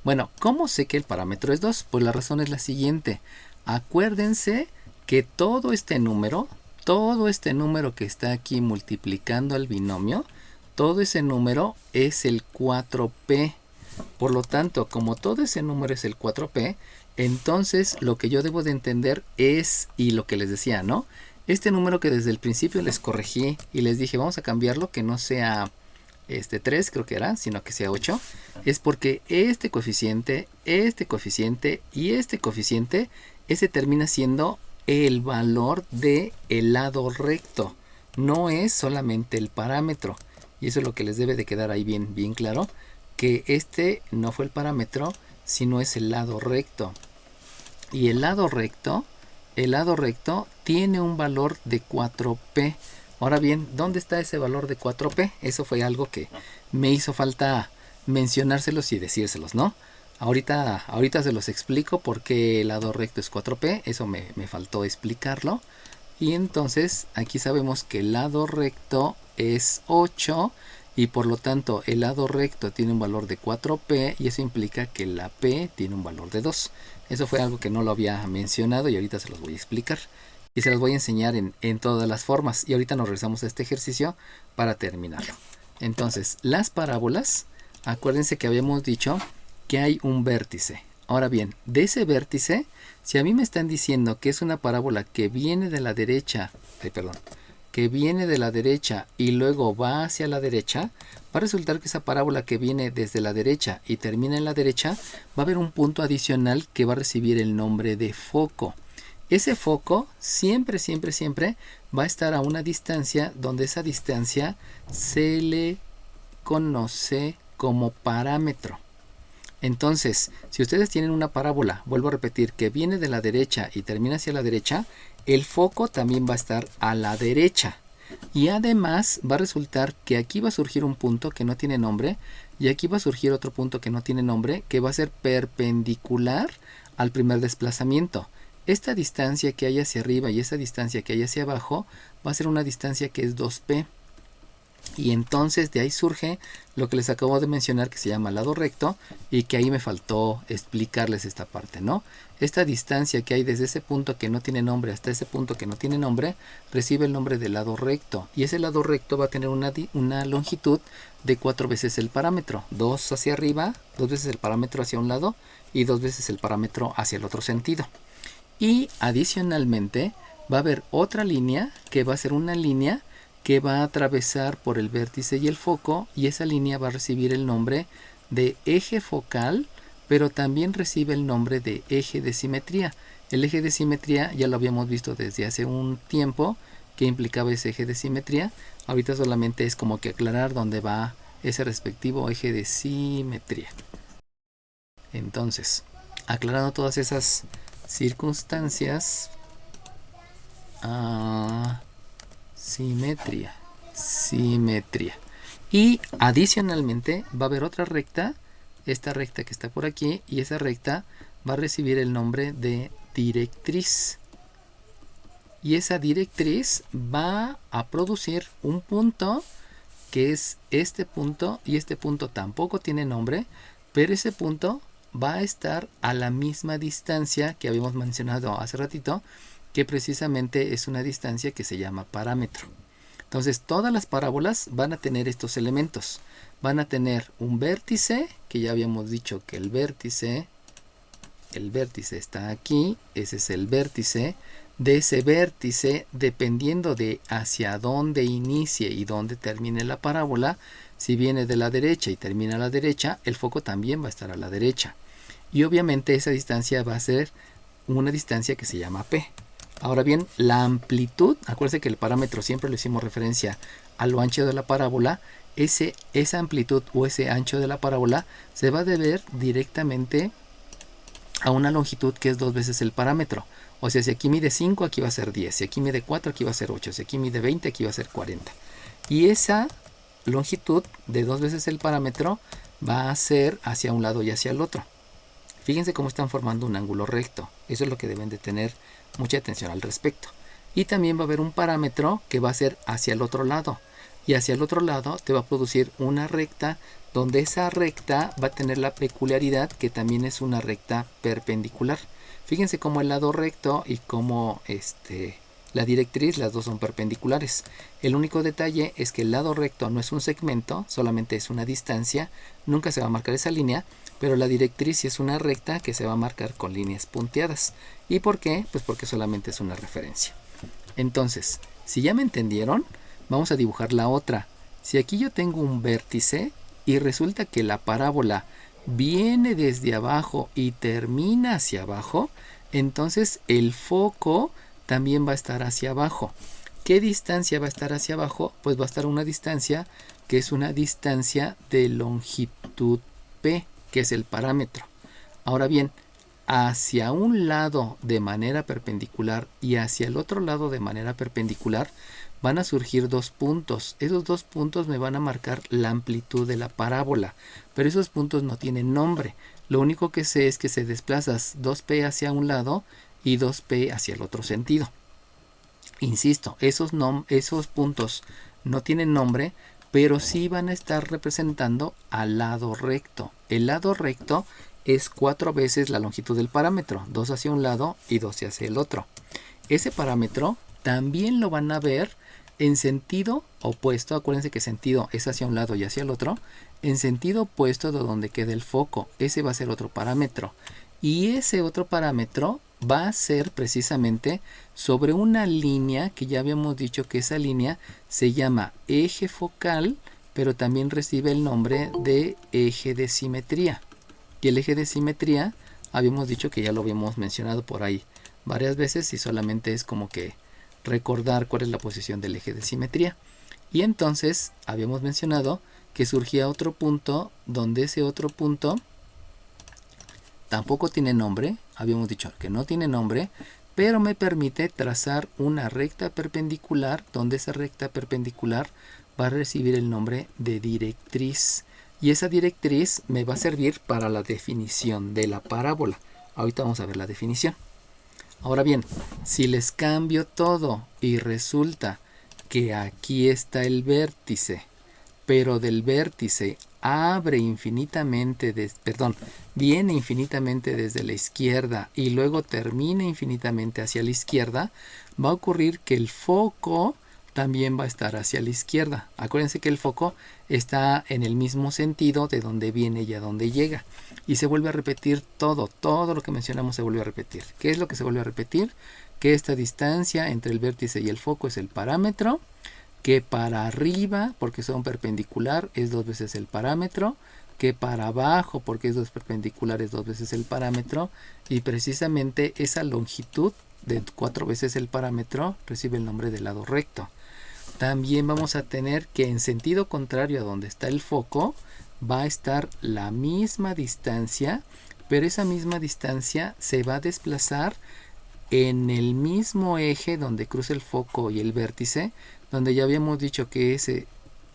Bueno, ¿cómo sé que el parámetro es 2? Pues la razón es la siguiente. Acuérdense que todo este número que está aquí multiplicando al binomio, todo ese número es el 4p. Por lo tanto, como todo ese número es el 4p, entonces lo que yo debo de entender es, y lo que les decía, ¿no? Este número que desde el principio les corregí y les dije, vamos a cambiarlo, que no sea 3 creo que era, sino que sea 8, es porque este coeficiente y este coeficiente, ese termina siendo el valor de el lado recto, no es solamente el parámetro. Y eso es lo que les debe de quedar ahí bien, bien claro, que este no fue el parámetro, sino es el lado recto. Y el lado recto tiene un valor de 4p. Ahora bien, ¿dónde está ese valor de 4p? Eso fue algo que me hizo falta mencionárselos y decírselos, ¿no? Ahorita se los explico porque el lado recto es 4p, eso me faltó explicarlo. Y entonces aquí sabemos que el lado recto es 8 y por lo tanto el lado recto tiene un valor de 4p y eso implica que la p tiene un valor de 2. Eso fue algo que no lo había mencionado y ahorita se los voy a explicar. Y se los voy a enseñar en todas las formas. Y ahorita nos regresamos a este ejercicio para terminarlo. Entonces, las parábolas, acuérdense que habíamos dicho que hay un vértice. Ahora bien, de ese vértice, si a mí me están diciendo que es una parábola que viene de la derecha, que viene de la derecha y luego va hacia la derecha, va a resultar que esa parábola que viene desde la derecha y termina en la derecha, va a haber un punto adicional que va a recibir el nombre de foco. Ese foco siempre va a estar a una distancia donde esa distancia se le conoce como parámetro. Entonces, si ustedes tienen una parábola, vuelvo a repetir, que viene de la derecha y termina hacia la derecha, el foco también va a estar a la derecha. Y además va a resultar que aquí va a surgir un punto que no tiene nombre y aquí va a surgir otro punto que no tiene nombre que va a ser perpendicular al primer desplazamiento. Esta distancia que hay hacia arriba y esa distancia que hay hacia abajo va a ser una distancia que es 2p. Y entonces de ahí surge lo que les acabo de mencionar que se llama lado recto y que ahí me faltó explicarles esta parte, ¿no? Esta distancia que hay desde ese punto que no tiene nombre hasta ese punto que no tiene nombre recibe el nombre de lado recto y ese lado recto va a tener una longitud de 4 veces el parámetro, 2 hacia arriba, 2 veces el parámetro hacia un lado y 2 veces el parámetro hacia el otro sentido. Y adicionalmente va a haber otra línea que va a ser una línea que va a atravesar por el vértice y el foco y esa línea va a recibir el nombre de eje focal, pero también recibe el nombre de eje de simetría. El eje de simetría ya lo habíamos visto desde hace un tiempo que implicaba ese eje de simetría. Ahorita solamente es como que aclarar dónde va ese respectivo eje de simetría. Entonces, aclarando todas esas circunstancias, simetría. Y adicionalmente va a haber otra recta, esta recta que está por aquí, y esa recta va a recibir el nombre de directriz. Y esa directriz va a producir un punto que es este punto, y este punto tampoco tiene nombre, pero ese punto va a estar a la misma distancia que habíamos mencionado hace ratito, que precisamente es una distancia que se llama parámetro. Entonces todas las parábolas van a tener estos elementos. Van a tener un vértice, que ya habíamos dicho que el vértice está aquí, ese es el vértice. De ese vértice, dependiendo de hacia dónde inicie y dónde termine la parábola, si viene de la derecha y termina a la derecha, el foco también va a estar a la derecha. Y obviamente esa distancia va a ser una distancia que se llama P. Ahora bien, la amplitud, acuérdense que el parámetro siempre le hicimos referencia a lo ancho de la parábola, esa amplitud o ese ancho de la parábola se va a deber directamente a una longitud que es 2 veces el parámetro. O sea, si aquí mide 5, aquí va a ser 10. Si aquí mide 4, aquí va a ser 8. Si aquí mide 20, aquí va a ser 40. Y esa longitud de 2 veces el parámetro va a ser hacia un lado y hacia el otro. Fíjense cómo están formando un ángulo recto. Eso es lo que deben de tener mucha atención al respecto. Y también va a haber un parámetro que va a ser hacia el otro lado. Y hacia el otro lado te va a producir una recta donde esa recta va a tener la peculiaridad que también es una recta perpendicular. Fíjense cómo el lado recto y cómo la directriz, las dos son perpendiculares. El único detalle es que el lado recto no es un segmento, solamente es una distancia, nunca se va a marcar esa línea, pero la directriz sí es una recta que se va a marcar con líneas punteadas. ¿Y por qué? Pues porque solamente es una referencia. Entonces, si ya me entendieron, vamos a dibujar la otra. Si aquí yo tengo un vértice y resulta que la parábola viene desde abajo y termina hacia abajo, entonces el foco también va a estar hacia abajo. ¿Qué distancia va a estar hacia abajo? Pues va a estar una distancia que es una distancia de longitud P, que es el parámetro. Ahora bien, hacia un lado de manera perpendicular y hacia el otro lado de manera perpendicular van a surgir dos puntos. Esos dos puntos me van a marcar la amplitud de la parábola, pero esos puntos no tienen nombre. Lo único que sé es que se desplazas 2P hacia un lado y 2P hacia el otro sentido. Insisto, esos puntos no tienen nombre, pero sí van a estar representando al lado recto. El lado recto es 4 veces la longitud del parámetro, 2 hacia un lado y 2 hacia el otro. Ese parámetro también lo van a ver en sentido opuesto. Acuérdense que sentido es hacia un lado y hacia el otro. En sentido opuesto de donde queda el foco, ese va a ser otro parámetro. Y ese otro parámetro va a ser precisamente sobre una línea que ya habíamos dicho que esa línea se llama eje focal, pero también recibe el nombre de eje de simetría. Y el eje de simetría habíamos dicho que ya lo habíamos mencionado por ahí varias veces y solamente es como que recordar cuál es la posición del eje de simetría. Y entonces habíamos mencionado que surgía otro punto donde ese otro punto tampoco tiene nombre. Habíamos dicho que no tiene nombre, pero me permite trazar una recta perpendicular donde esa recta perpendicular va a recibir el nombre de directriz. Y esa directriz me va a servir para la definición de la parábola. Ahorita vamos a ver la definición. Ahora bien, si les cambio todo y resulta que aquí está el vértice, pero del vértice viene infinitamente desde la izquierda y luego termina infinitamente hacia la izquierda, va a ocurrir que el foco también va a estar hacia la izquierda. Acuérdense que el foco está en el mismo sentido de donde viene y a donde llega. Y se vuelve a repetir todo lo que mencionamos se vuelve a repetir. ¿Qué es lo que se vuelve a repetir? Que esta distancia entre el vértice y el foco es el parámetro, que para arriba, porque son perpendicular, es 2 veces el parámetro, que para abajo, porque es 2 perpendicular, es 2 veces el parámetro, y precisamente esa longitud de 4 veces el parámetro recibe el nombre de lado recto. También vamos a tener que en sentido contrario a donde está el foco va a estar la misma distancia, pero esa misma distancia se va a desplazar en el mismo eje donde cruza el foco y el vértice, donde ya habíamos dicho que ese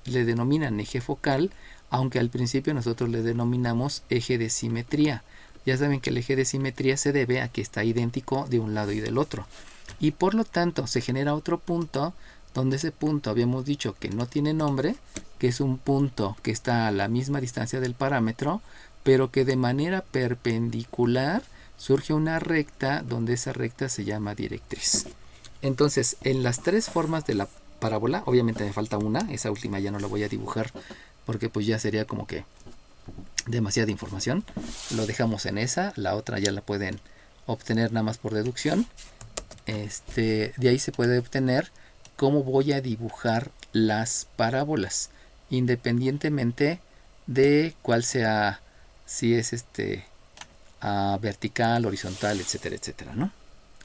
le denominan eje focal, aunque al principio nosotros le denominamos eje de simetría. Ya saben que el eje de simetría se debe a que está idéntico de un lado y del otro. Y por lo tanto se genera otro punto, donde ese punto habíamos dicho que no tiene nombre, que es un punto que está a la misma distancia del parámetro, pero que de manera perpendicular surge una recta, donde esa recta se llama directriz. Entonces, en las tres formas de la parábola, obviamente me falta una, esa última ya no la voy a dibujar, porque pues ya sería como que demasiada información. Lo dejamos en esa, la otra ya la pueden obtener nada más por deducción. De ahí se puede obtener cómo voy a dibujar las parábolas, independientemente de cuál sea, si es vertical, horizontal, etcétera, etcétera, ¿no?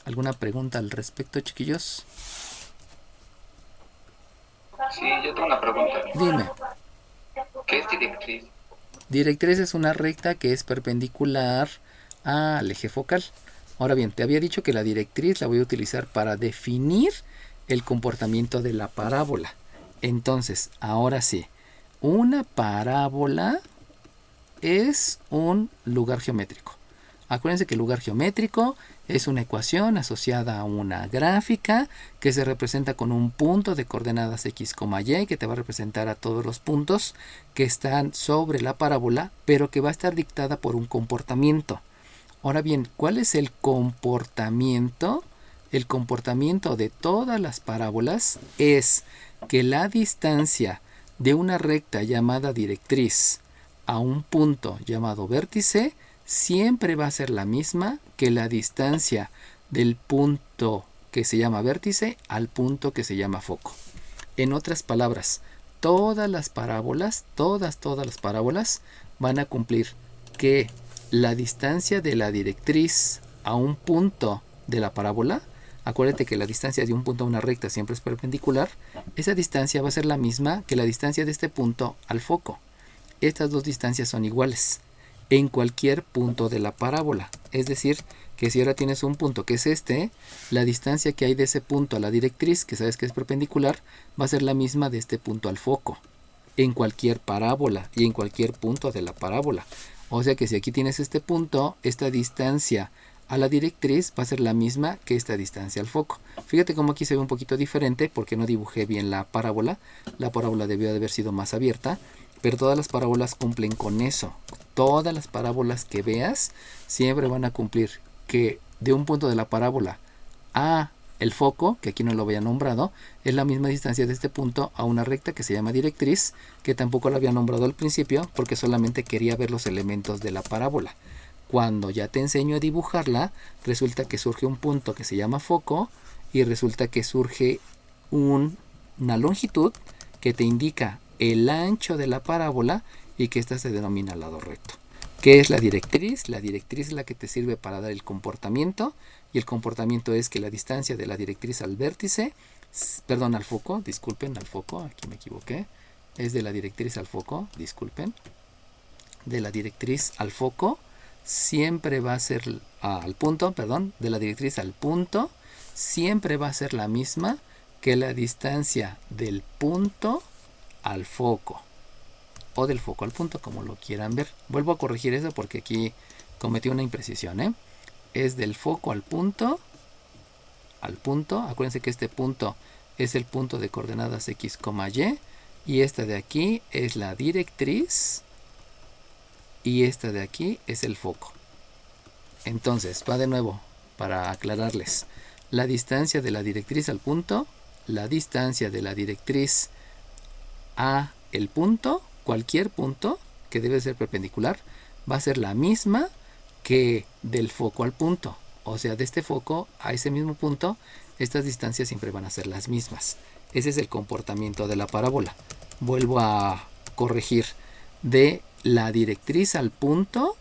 ¿Alguna pregunta al respecto, chiquillos? Sí, yo tengo una pregunta. Dime. ¿Qué es directriz? Directriz es una recta que es perpendicular al eje focal. Ahora bien, te había dicho que la directriz la voy a utilizar para definir el comportamiento de la parábola. Entonces, ahora sí, una parábola es un lugar geométrico. Acuérdense que el lugar geométrico es una ecuación asociada a una gráfica que se representa con un punto de coordenadas x, y, que te va a representar a todos los puntos que están sobre la parábola, pero que va a estar dictada por un comportamiento. Ahora bien, ¿cuál es el comportamiento? El comportamiento de todas las parábolas es que la distancia de una recta llamada directriz a un punto llamado vértice siempre va a ser la misma que la distancia del punto que se llama vértice al punto que se llama foco. En otras palabras, todas las parábolas, todas las parábolas van a cumplir que la distancia de la directriz a un punto de la parábola, acuérdate que la distancia de un punto a una recta siempre es perpendicular, esa distancia va a ser la misma que la distancia de este punto al foco. Estas dos distancias son iguales en cualquier punto de la parábola. Es decir, que si ahora tienes un punto que es este, la distancia que hay de ese punto a la directriz, que sabes que es perpendicular, va a ser la misma de este punto al foco, en cualquier parábola y en cualquier punto de la parábola. O sea que si aquí tienes este punto, esta distancia a la directriz va a ser la misma que esta distancia al foco. Fíjate cómo aquí se ve un poquito diferente porque no dibujé bien la parábola. La parábola debió de haber sido más abierta, pero todas las parábolas cumplen con eso. Todas las parábolas que veas siempre van a cumplir que de un punto de la parábola a el foco, que aquí no lo había nombrado, es la misma distancia de este punto a una recta que se llama directriz, que tampoco lo había nombrado al principio porque solamente quería ver los elementos de la parábola. Cuando ya te enseño a dibujarla, resulta que surge un punto que se llama foco y resulta que surge una longitud que te indica el ancho de la parábola y que esta se denomina lado recto. ¿Qué es la directriz? La directriz es la que te sirve para dar el comportamiento, y el comportamiento es que la distancia de la directriz al vértice, perdón, al foco, disculpen, al foco, aquí me equivoqué, es de la directriz al foco, disculpen, de la directriz al foco, siempre va a ser al punto, perdón, de la directriz al punto, siempre va a ser la misma que la distancia del punto al foco, o del foco al punto, como lo quieran ver. Vuelvo a corregir eso porque aquí cometí una imprecisión, es del foco al punto, acuérdense que este punto es el punto de coordenadas x, y esta de aquí es la directriz, y esta de aquí es el foco. Entonces, va de nuevo, para aclararles, la distancia de la directriz al punto, la distancia de la directriz a el punto, cualquier punto que debe ser perpendicular, va a ser la misma que del foco al punto. O sea, de este foco a ese mismo punto, estas distancias siempre van a ser las mismas. Ese es el comportamiento de la parábola. Vuelvo a corregir. De la directriz al punto,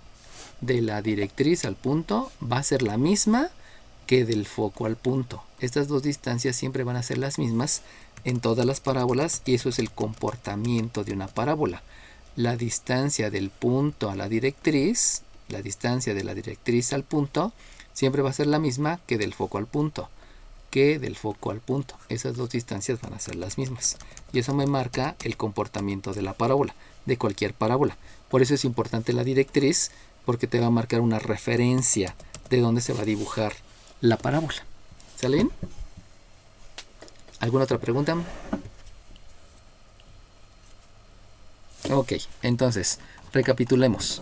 va a ser la misma que del foco al punto. Estas dos distancias siempre van a ser las mismas en todas las parábolas, y eso es el comportamiento de una parábola. La distancia del punto a la directriz, la distancia de la directriz al punto, siempre va a ser la misma que del foco al punto. Esas dos distancias van a ser las mismas. Y eso me marca el comportamiento de la parábola, de cualquier parábola. Por eso es importante la directriz, porque te va a marcar una referencia de dónde se va a dibujar la parábola. ¿Sale bien? ¿Alguna otra pregunta? Ok, entonces, recapitulemos.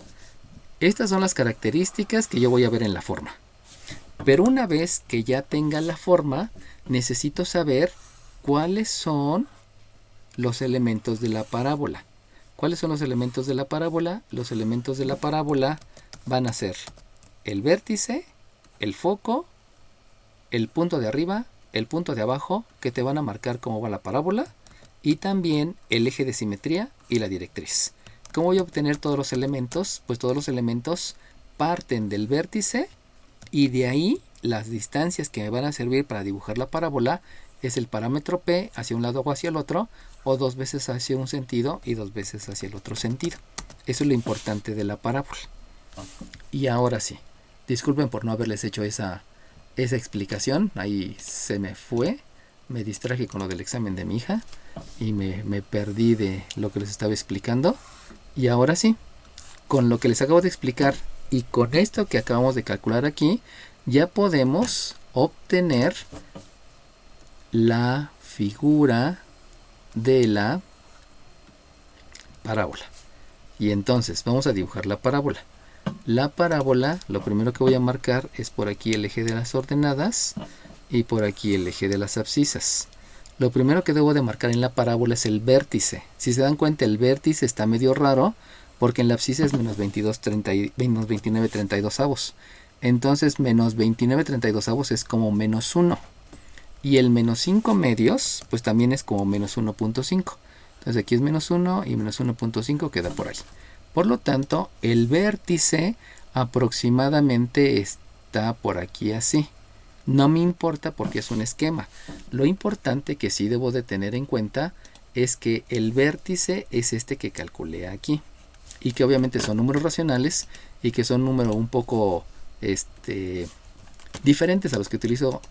Estas son las características que yo voy a ver en la forma. Pero una vez que ya tenga la forma, necesito saber cuáles son los elementos de la parábola. ¿Cuáles son los elementos de la parábola? Los elementos de la parábola van a ser el vértice, el foco, el punto de arriba, el punto de abajo, que te van a marcar cómo va la parábola, y también el eje de simetría y la directriz. ¿Cómo voy a obtener todos los elementos? Pues todos los elementos parten del vértice, y de ahí las distancias que me van a servir para dibujar la parábola es el parámetro P hacia un lado o hacia el otro, o 2 veces hacia un sentido y 2 veces hacia el otro sentido. Eso es lo importante de la parábola. Y ahora sí, disculpen por no haberles hecho esa explicación, ahí se me fue, me distraje con lo del examen de mi hija y me perdí de lo que les estaba explicando. Y ahora sí, con lo que les acabo de explicar Y con esto que acabamos de calcular aquí, ya podemos obtener la figura de la parábola. Y entonces vamos a dibujar la parábola. La parábola, lo primero que voy a marcar es por aquí el eje de las ordenadas y por aquí el eje de las abscisas. Lo primero que debo de marcar en la parábola es el vértice. Si se dan cuenta, el vértice está medio raro porque en la abscisa es menos 29,32. Entonces menos 29,32 es como menos 1. Y el menos 5 medios, pues también es como menos 1.5. Entonces aquí es menos 1 y menos 1.5 queda por ahí. Por lo tanto, el vértice aproximadamente está por aquí así. No me importa porque es un esquema. Lo importante que sí debo de tener en cuenta es que el vértice es este que calculé aquí. Y que obviamente son números racionales y que son números un poco diferentes a los que utilizo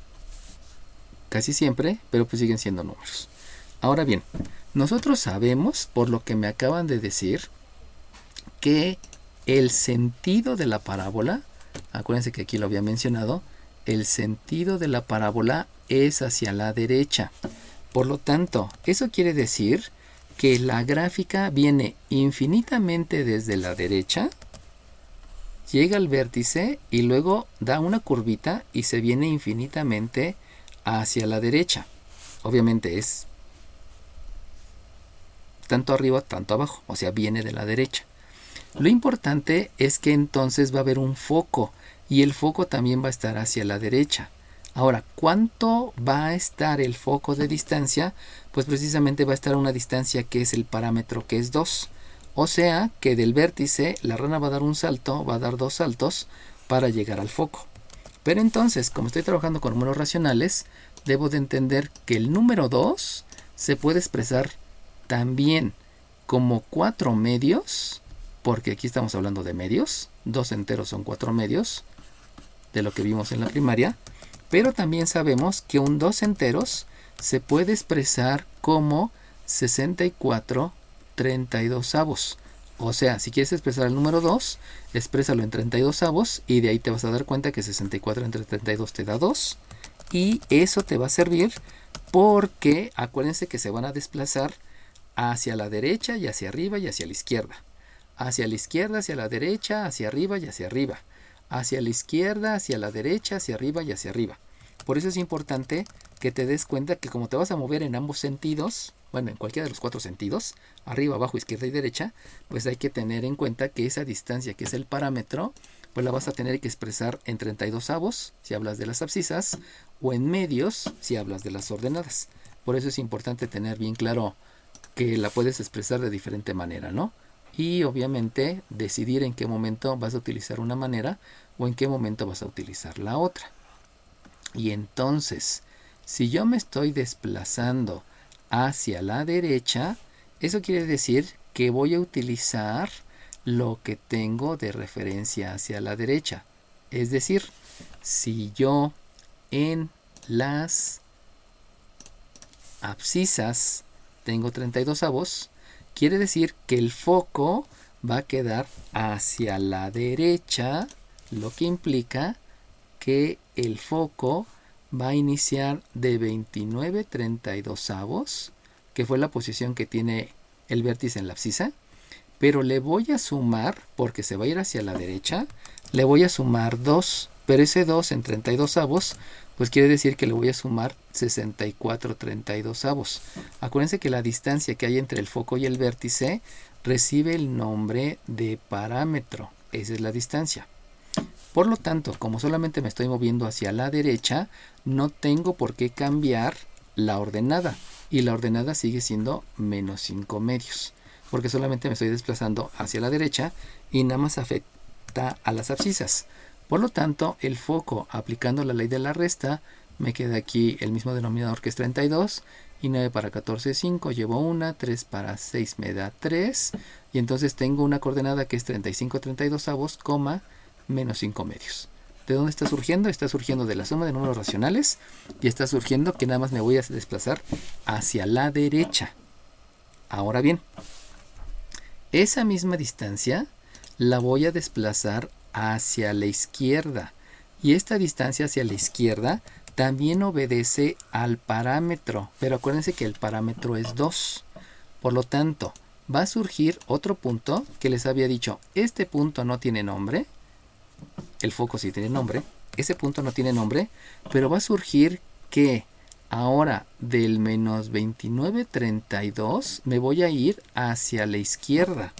casi siempre, pero pues siguen siendo números. Ahora bien, nosotros sabemos, por lo que me acaban de decir, que el sentido de la parábola, acuérdense que aquí lo había mencionado, el sentido de la parábola es hacia la derecha. Por lo tanto, eso quiere decir que la gráfica viene infinitamente desde la derecha, llega al vértice y luego da una curvita y se viene infinitamente hacia la derecha. Obviamente es tanto arriba, tanto abajo, o sea, viene de la derecha. Lo importante es que entonces va a haber un foco y el foco también va a estar hacia la derecha. Ahora, ¿cuánto va a estar el foco de distancia? Pues precisamente va a estar a una distancia que es el parámetro, que es 2. O sea que del vértice la rana va a dar un salto, va a dar 2 saltos para llegar al foco. Pero entonces, como estoy trabajando con números racionales, debo de entender que el número 2 se puede expresar también como 4 medios, porque aquí estamos hablando de medios, 2 enteros son 4 medios, de lo que vimos en la primaria, pero también sabemos que un 2 enteros se puede expresar como 64/32. O sea, si quieres expresar el número 2, exprésalo en 32avos y de ahí te vas a dar cuenta que 64 entre 32 te da 2. Y eso te va a servir porque acuérdense que se van a desplazar hacia la derecha y hacia arriba y hacia la izquierda. Hacia la izquierda, hacia la derecha, hacia arriba y hacia arriba. Hacia la izquierda, hacia la derecha, hacia arriba y hacia arriba. Por eso es importante que te des cuenta que como te vas a mover en ambos sentidos, bueno, en cualquiera de los 4 sentidos, arriba, abajo, izquierda y derecha, pues hay que tener en cuenta que esa distancia, que es el parámetro, pues la vas a tener que expresar en 32avos, si hablas de las abscisas, o en medios, si hablas de las ordenadas. Por eso es importante tener bien claro que la puedes expresar de diferente manera, ¿no? Y obviamente decidir en qué momento vas a utilizar una manera o en qué momento vas a utilizar la otra. Y entonces, si yo me estoy desplazando hacia la derecha, eso quiere decir que voy a utilizar lo que tengo de referencia hacia la derecha. Es decir, si yo en las abscisas tengo 32avos, quiere decir que el foco va a quedar hacia la derecha, lo que implica que el foco va a iniciar de 29/32avos, que fue la posición que tiene el vértice en la abscisa, pero le voy a sumar, porque se va a ir hacia la derecha, le voy a sumar 2, pero ese 2 en 32avos, pues quiere decir que le voy a sumar 64/32avos. Acuérdense que la distancia que hay entre el foco y el vértice recibe el nombre de parámetro, esa es la distancia. Por lo tanto, como solamente me estoy moviendo hacia la derecha, no tengo por qué cambiar la ordenada. Y la ordenada sigue siendo menos 5 medios. Porque solamente me estoy desplazando hacia la derecha y nada más afecta a las abscisas. Por lo tanto, el foco aplicando la ley de la resta, me queda aquí el mismo denominador que es 32. Y 9 para 14 es 5, llevo 1, 3 para 6 me da 3. Y entonces tengo una coordenada que es 35/32avos, menos 5 medios. ¿De dónde está surgiendo? Está surgiendo de la suma de números racionales y está surgiendo que nada más me voy a desplazar hacia la derecha. Ahora bien, esa misma distancia la voy a desplazar hacia la izquierda. Y esta distancia hacia la izquierda también obedece al parámetro. Pero acuérdense que el parámetro es 2. Por lo tanto, va a surgir otro punto que les había dicho. Este punto no tiene nombre. El foco sí tiene nombre. Ese punto no tiene nombre. Pero va a surgir que ahora del menos 29,32 me voy a ir hacia la izquierda.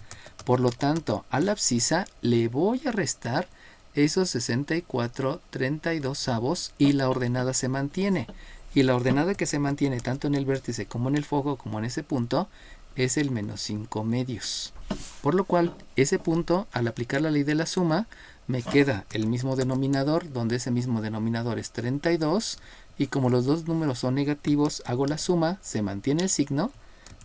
Por lo tanto, a la abscisa le voy a restar esos 64,32 y la ordenada se mantiene. Y la ordenada que se mantiene tanto en el vértice como en el foco como en ese punto es el menos 5 medios. Por lo cual, ese punto, al aplicar la ley de la suma, me queda el mismo denominador, donde ese mismo denominador es 32. Y como los dos números son negativos, hago la suma, se mantiene el signo.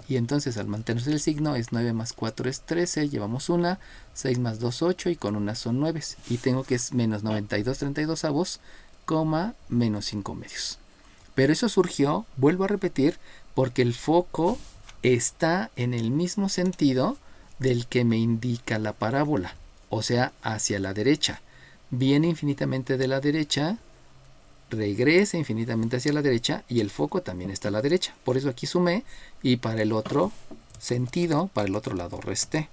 Y entonces al mantenerse el signo es 9 más 4 es 13, llevamos una, 6 más 2 8 y con una son 9. Y tengo que es menos 92,32, menos 5 medios. Pero eso surgió, vuelvo a repetir, porque el foco está en el mismo sentido del que me indica la parábola, o sea, hacia la derecha. Viene infinitamente de la derecha, regresa infinitamente hacia la derecha y el foco también está a la derecha. Por eso aquí sumé y para el otro sentido, para el otro lado resté.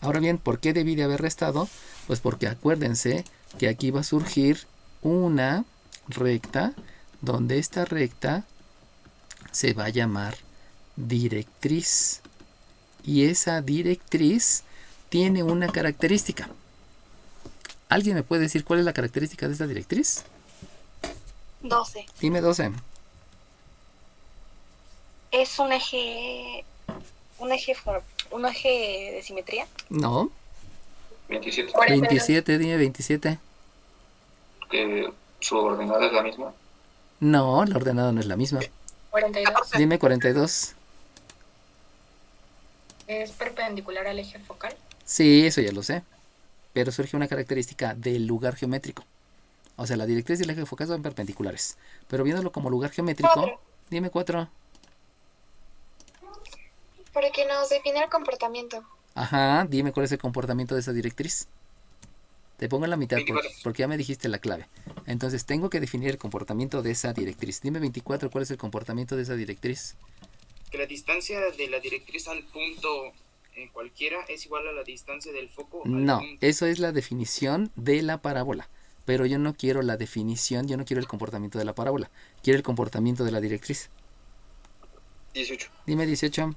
Ahora bien, ¿por qué debí de haber restado? Pues porque acuérdense que aquí va a surgir una recta, donde esta recta se va a llamar directriz. Y esa directriz tiene una característica. ¿Alguien me puede decir cuál es la característica de esta directriz? 12. Dime 12. ¿Es un eje de simetría? No. 27. 27, dime 27. Su ordenada es la misma. No, la ordenada no es la misma. 42 Dime 42. es perpendicular al eje focal. Sí, eso ya lo sé. Pero surge una característica del lugar geométrico. O sea, la directriz y el eje focal son perpendiculares. Pero viéndolo como lugar geométrico, 4. dime 4. Porque nos define el comportamiento. Ajá, dime cuál es el comportamiento de esa directriz. Te pongo en la mitad 24. porque ya me dijiste la clave. Entonces tengo que definir el comportamiento de esa directriz. Dime 24, ¿cuál es el comportamiento de esa directriz? Que la distancia de la directriz al punto cualquiera es igual a la distancia del foco al No, punto. eso es la definición de la parábola. Pero yo no quiero la definición, yo no quiero el comportamiento de la parábola. Quiero el comportamiento de la directriz. 18. Dime 18.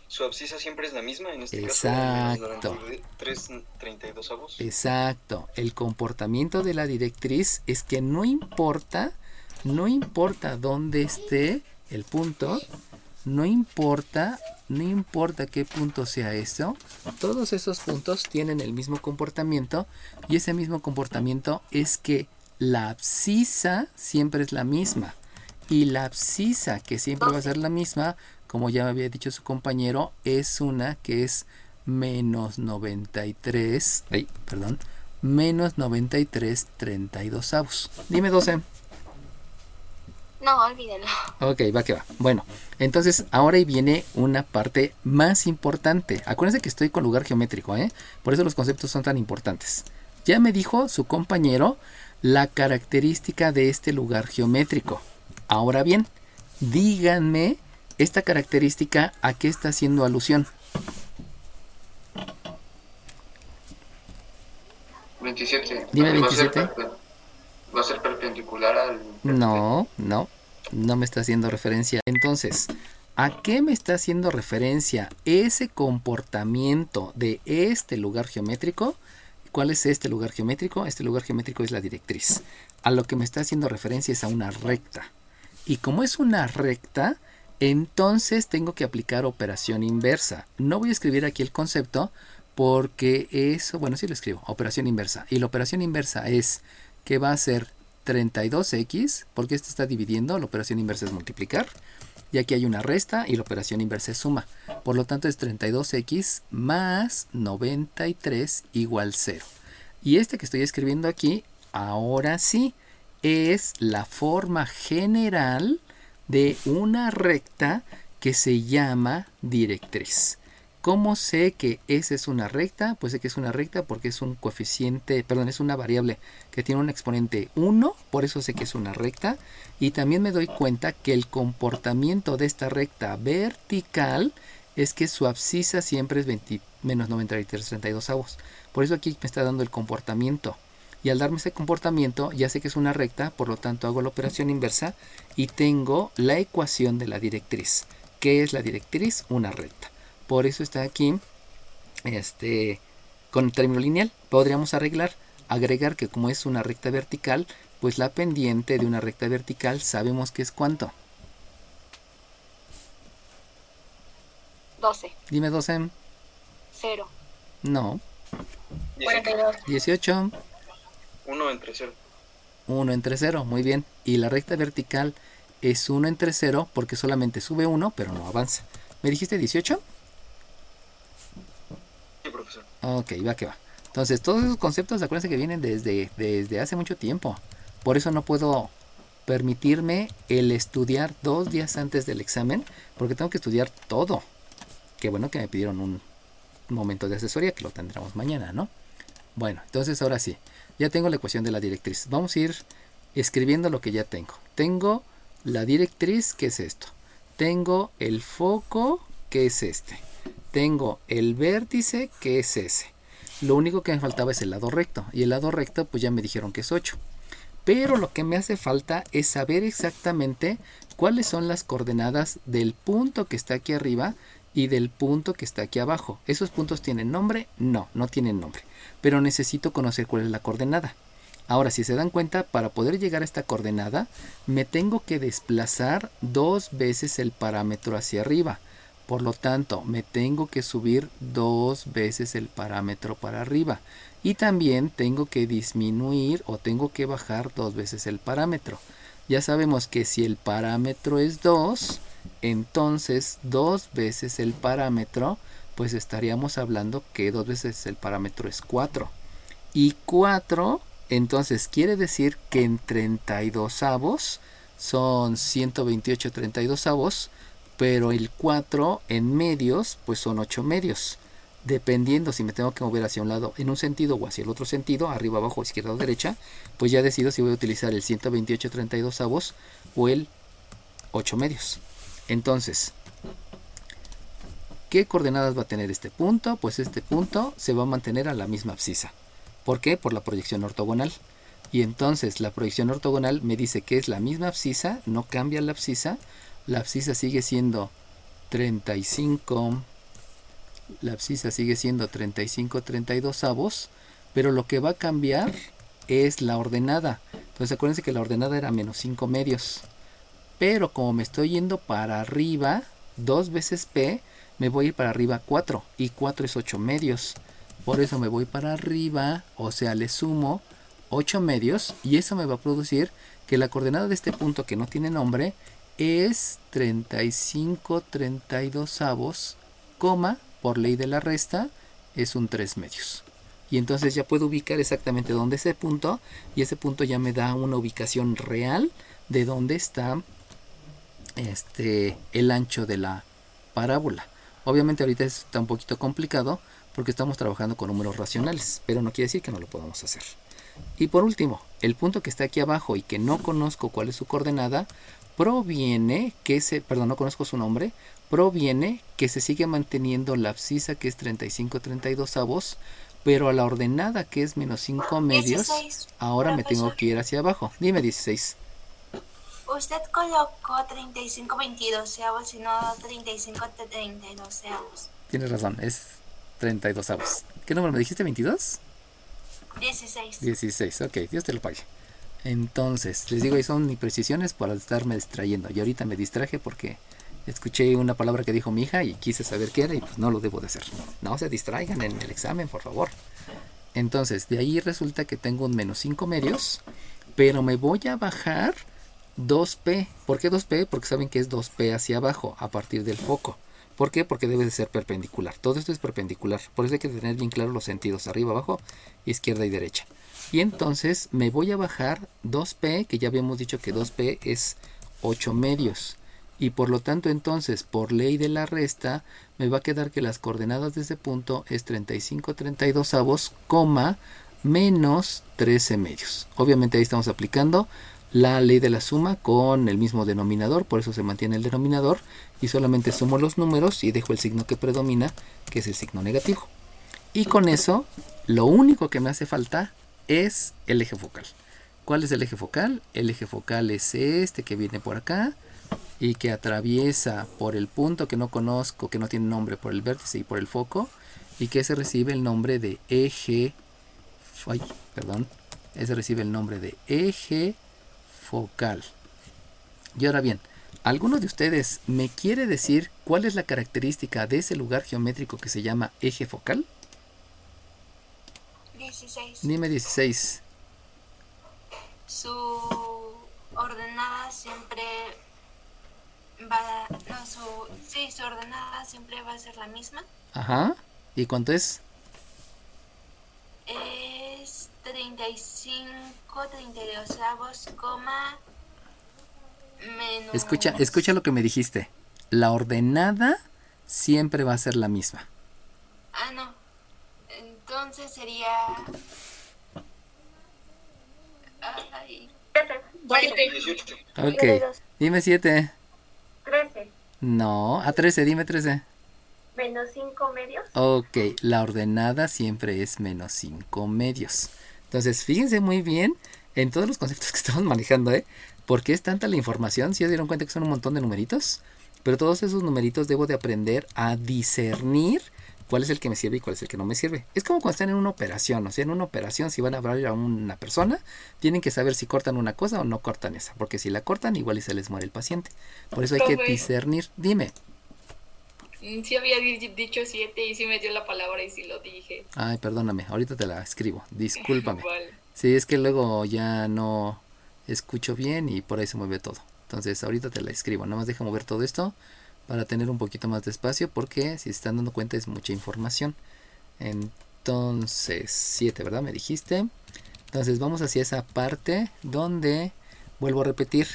Su abscisa siempre es la misma, en este Exacto. caso, menos 93,32. Exacto. El comportamiento de la directriz es que no importa dónde esté el punto, no importa qué punto sea eso, todos esos puntos tienen el mismo comportamiento y ese mismo comportamiento es que la abscisa siempre es la misma y la abscisa que siempre va a ser la misma, como ya me había dicho su compañero, es una que es menos 93,32. Dime 12. No, olvídenlo. Ok, va que va. Bueno, entonces ahora ahí viene una parte más importante. Acuérdense que estoy con lugar geométrico, ¿eh? Por eso los conceptos son tan importantes. Ya me dijo su compañero la característica de este lugar geométrico. Ahora bien, díganme esta característica a qué está haciendo alusión. 27. Dime Va a ser 27. Va a ser perpendicular al... No me está haciendo referencia. Entonces, ¿a qué me está haciendo referencia ese comportamiento de este lugar geométrico? ¿Cuál es este lugar geométrico? Este lugar geométrico es la directriz. A lo que me está haciendo referencia es a una recta. Y como es una recta, entonces tengo que aplicar operación inversa. No voy a escribir aquí el concepto porque eso, bueno, sí lo escribo, operación inversa. Y la operación inversa es que va a ser 32x, porque esto está dividiendo, la operación inversa es multiplicar. Y aquí hay una resta y la operación inversa es suma. Por lo tanto es 32x más 93 igual 0. Y este que estoy escribiendo aquí, ahora sí, es la forma general de una recta que se llama directriz. ¿Cómo sé que esa es una recta? Pues sé que es una recta porque es un coeficiente, perdón, es una variable que tiene un exponente 1, por eso sé que es una recta. Y también me doy cuenta que el comportamiento de esta recta vertical es que su abscisa siempre es menos 93/32. Por eso aquí me está dando el comportamiento. Y al darme ese comportamiento ya sé que es una recta, por lo tanto hago la operación inversa y tengo la ecuación de la directriz. ¿Qué es la directriz? Una recta. Por eso está aquí con el término lineal. Podríamos agregar que como es una recta vertical, pues la pendiente de una recta vertical sabemos que es ¿cuánto? 12. Dime 12. 0. No. 42. 18. 1 entre 0. 1 entre 0. Muy bien. Y la recta vertical es 1 entre 0 porque solamente sube 1, pero no avanza. ¿Me dijiste 18? Sí, profesor. Ok, va que va. Entonces, todos esos conceptos, acuérdense que vienen desde hace mucho tiempo. Por eso no puedo permitirme el estudiar 2 días antes del examen, porque tengo que estudiar todo. Qué bueno que me pidieron un momento de asesoría, que lo tendremos mañana, ¿no? Bueno, entonces ahora sí, ya tengo la ecuación de la directriz. Vamos a ir escribiendo lo que ya tengo. Tengo la directriz, que es esto. Tengo el foco, que es este. Tengo el vértice, que es ese. Lo único que me faltaba es el lado recto. Y el lado recto, pues ya me dijeron que es 8. Pero lo que me hace falta es saber exactamente cuáles son las coordenadas del punto que está aquí arriba y del punto que está aquí abajo. ¿Esos puntos tienen nombre? No, no tienen nombre. Pero necesito conocer cuál es la coordenada. Ahora, si se dan cuenta, para poder llegar a esta coordenada, me tengo que desplazar 2 veces el parámetro hacia arriba. Por lo tanto, me tengo que subir 2 veces el parámetro para arriba. Y también tengo que disminuir o tengo que bajar 2 veces el parámetro. Ya sabemos que si el parámetro es 2, entonces 2 veces el parámetro, pues estaríamos hablando que 2 veces el parámetro es 4. Y 4, entonces quiere decir que en 32avos son 128/32avos. Pero el 4 en medios, pues son 8 medios. Dependiendo si me tengo que mover hacia un lado en un sentido o hacia el otro sentido, arriba, abajo, izquierda o derecha, pues ya decido si voy a utilizar el 128/32avos o el 8 medios. Entonces, ¿qué coordenadas va a tener este punto? Pues este punto se va a mantener a la misma abscisa. ¿Por qué? Por la proyección ortogonal. Y entonces la proyección ortogonal me dice que es la misma abscisa, no cambia la abscisa. La abscisa sigue siendo 35. La abscisa sigue siendo 35/32avos. Pero lo que va a cambiar es la ordenada. Entonces acuérdense que la ordenada era menos 5 medios. Pero como me estoy yendo para arriba, 2 veces P, me voy a ir para arriba 4. Y 4 es 8 medios. Por eso me voy para arriba, o sea, le sumo 8 medios. Y eso me va a producir que la coordenada de este punto que no tiene nombre es 35/32avos, por ley de la resta, es un 3 medios. Y entonces ya puedo ubicar exactamente dónde es ese punto, y ese punto ya me da una ubicación real de dónde está el ancho de la parábola. Obviamente ahorita está un poquito complicado porque estamos trabajando con números racionales, pero no quiere decir que no lo podamos hacer. Y por último, el punto que está aquí abajo y que no conozco cuál es su coordenada, proviene no conozco su nombre, proviene que se sigue manteniendo la abscisa, que es 35/32avos, pero a la ordenada, que es menos 5 medios, 16, ahora me tengo profesor. que ir hacia abajo. Dime, 16. Usted colocó 35/22avos y no 35/32avos. Tienes razón, es 32avos. ¿Qué número me dijiste? ¿22? 16. 16, ok, Dios te lo pague. Entonces, les digo, ahí son imprecisiones por estarme distrayendo. Y ahorita me distraje porque escuché una palabra que dijo mi hija y quise saber qué era y pues no lo debo de hacer. No se distraigan en el examen, por favor. Entonces, de ahí resulta que tengo un menos 5 medios, pero me voy a bajar 2P. ¿Por qué 2P? Porque saben que es 2P hacia abajo a partir del foco. ¿Por qué? Porque debe de ser perpendicular. Todo esto es perpendicular. Por eso hay que tener bien claros los sentidos. Arriba, abajo, izquierda y derecha. Y entonces me voy a bajar 2P, que ya habíamos dicho que 2P es 8 medios. y por lo tanto entonces por ley de la resta me va a quedar que las coordenadas de ese punto es 35/32, menos 13 medios. Obviamente ahí estamos aplicando la ley de la suma con el mismo denominador, por eso se mantiene el denominador y solamente sumo los números y dejo el signo que predomina, que es el signo negativo. Y con eso lo único que me hace falta es el eje focal. ¿Cuál es el eje focal? El eje focal es este que viene por acá y que atraviesa por el punto que no conozco, que no tiene nombre, por el vértice y por el foco, y que ese recibe el nombre de eje, ese recibe el nombre de eje focal. Y ahora bien, ¿alguno de ustedes me quiere decir cuál es la característica de ese lugar geométrico que se llama eje focal? 16. Dime 16. Su ordenada siempre va... No, su ordenada siempre va a ser la misma. Ajá. ¿Y cuánto es? Es 35/32, menos... Escucha lo que me dijiste. La ordenada siempre va a ser la misma. Ah, no. Entonces sería... Ay, 18. Ok. Dime 7. 13 No, a 13, dime 13. menos 5 medios. Ok, la ordenada siempre es menos 5 medios. Entonces, fíjense muy bien en todos los conceptos que estamos manejando, porque es tanta la información. Si se dieron cuenta que son un montón de numeritos, pero todos esos numeritos debo de aprender a discernir cuál es el que me sirve y cuál es el que no me sirve. Es como cuando están en una operación, o sea, en una operación si van a hablar a una persona, tienen que saber si cortan una cosa o no cortan esa, porque si la cortan igual y se les muere el paciente. Por eso hay que discernir. Dime. Sí había dicho 7 y sí me dio la palabra y sí lo dije. Ay, perdóname, ahorita te la escribo, discúlpame. Vale. Sí, es que luego ya no escucho bien y por ahí se mueve todo. Entonces ahorita te la escribo, nada más deja mover todo esto para tener un poquito más de espacio, porque si se están dando cuenta es mucha información. Entonces, 7, ¿verdad? Me dijiste. Entonces vamos hacia esa parte donde, vuelvo a repetir,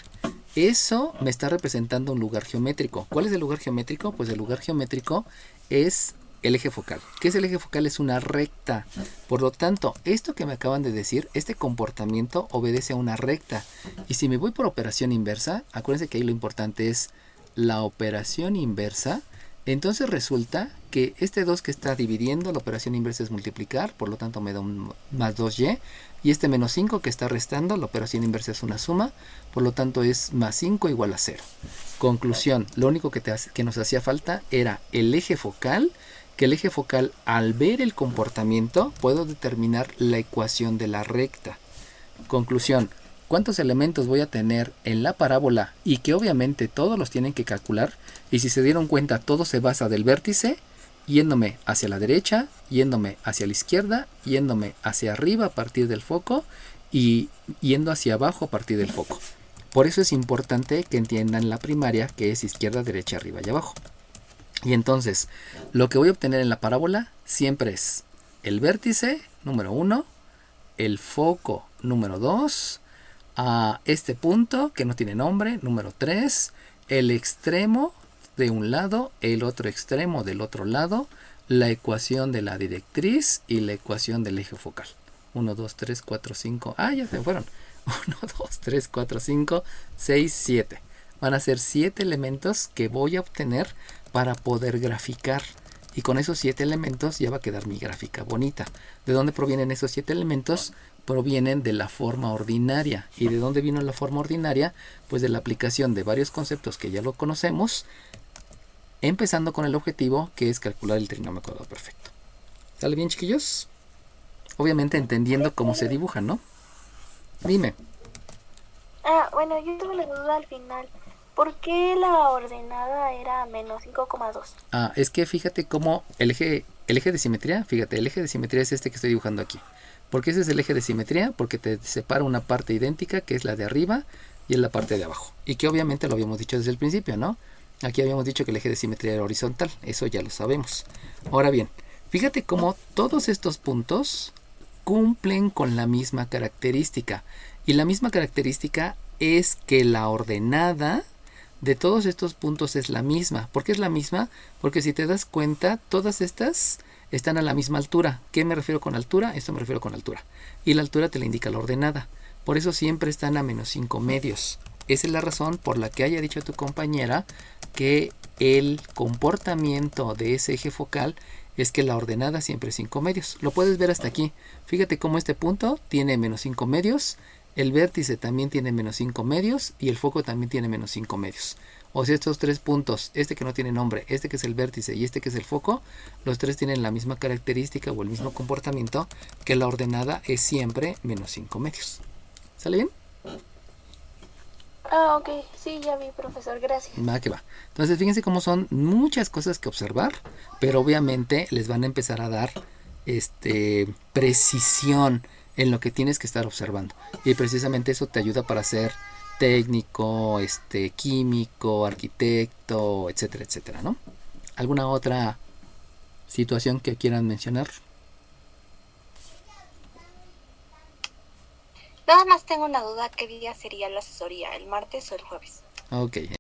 eso me está representando un lugar geométrico. ¿Cuál es el lugar geométrico? Pues el lugar geométrico es el eje focal. ¿Qué es el eje focal? Es una recta. Por lo tanto, esto que me acaban de decir, este comportamiento obedece a una recta. Y si me voy por operación inversa, acuérdense que ahí lo importante es la operación inversa. Entonces resulta que este 2 que está dividiendo, la operación inversa es multiplicar, por lo tanto me da un más 2y. Y este menos 5 que está restando, la operación inversa es una suma, por lo tanto es más 5 igual a 0. Conclusión, lo único que nos hacía falta era el eje focal, que el eje focal, al ver el comportamiento, puedo determinar la ecuación de la recta. Conclusión, ¿cuántos elementos voy a tener en la parábola? Y que obviamente todos los tienen que calcular. Y si se dieron cuenta, todo se basa del vértice, yéndome hacia la derecha, yéndome hacia la izquierda, yéndome hacia arriba a partir del foco y yendo hacia abajo a partir del foco. Por eso es importante que entiendan la primaria, que es izquierda, derecha, arriba y abajo. Y entonces, lo que voy a obtener en la parábola siempre es el vértice número 1, el foco número 2, a este punto que no tiene nombre, número 3, el extremo de un lado, el otro extremo del otro lado, la ecuación de la directriz y la ecuación del eje focal. 1, 2, 3, 4, 5. Ah, ya se fueron. 1, 2, 3, 4, 5, 6, 7. Van a ser 7 elementos que voy a obtener para poder graficar. Y con esos 7 elementos ya va a quedar mi gráfica bonita. ¿De dónde provienen esos 7 elementos? Provienen de la forma ordinaria. ¿Y de dónde vino la forma ordinaria? Pues de la aplicación de varios conceptos que ya lo conocemos, empezando con el objetivo, que es calcular el trinomio cuadrado perfecto. ¿Sale bien, chiquillos? Obviamente entendiendo cómo se dibujan, ¿no? Dime. Bueno, yo tuve la duda al final. ¿Por qué la ordenada era menos 5,2? Es que fíjate cómo el eje de simetría, fíjate, el eje de simetría es este que estoy dibujando aquí. ¿Por qué ese es el eje de simetría? Porque te separa una parte idéntica, que es la de arriba, y es la parte de abajo. Y que obviamente lo habíamos dicho desde el principio, ¿no? Aquí habíamos dicho que el eje de simetría era horizontal, eso ya lo sabemos. Ahora bien, fíjate cómo todos estos puntos cumplen con la misma característica. Y la misma característica es que la ordenada de todos estos puntos es la misma. ¿Por qué es la misma? Porque si te das cuenta, todas estas están a la misma altura. ¿Qué me refiero con altura? Esto me refiero con altura. Y la altura te la indica la ordenada. Por eso siempre están a menos 5 medios. Esa es la razón por la que haya dicho tu compañera que el comportamiento de ese eje focal es que la ordenada siempre es 5 medios. Lo puedes ver hasta aquí. Fíjate cómo este punto tiene menos 5 medios, el vértice también tiene menos 5 medios y el foco también tiene menos 5 medios. O sea, estos tres puntos, este que no tiene nombre, este que es el vértice y este que es el foco, los tres tienen la misma característica o el mismo comportamiento, que la ordenada es siempre menos 5 medios. ¿Sale bien? Ah, ok. Sí, ya vi, profesor. Gracias. Va que va. Entonces fíjense cómo son muchas cosas que observar, pero obviamente les van a empezar a dar precisión en lo que tienes que estar observando. Y precisamente eso te ayuda para ser técnico, químico, arquitecto, etcétera, etcétera, ¿no? ¿Alguna otra situación que quieran mencionar? Nada más tengo una duda, ¿qué día sería la asesoría? ¿El martes o el jueves? Ok.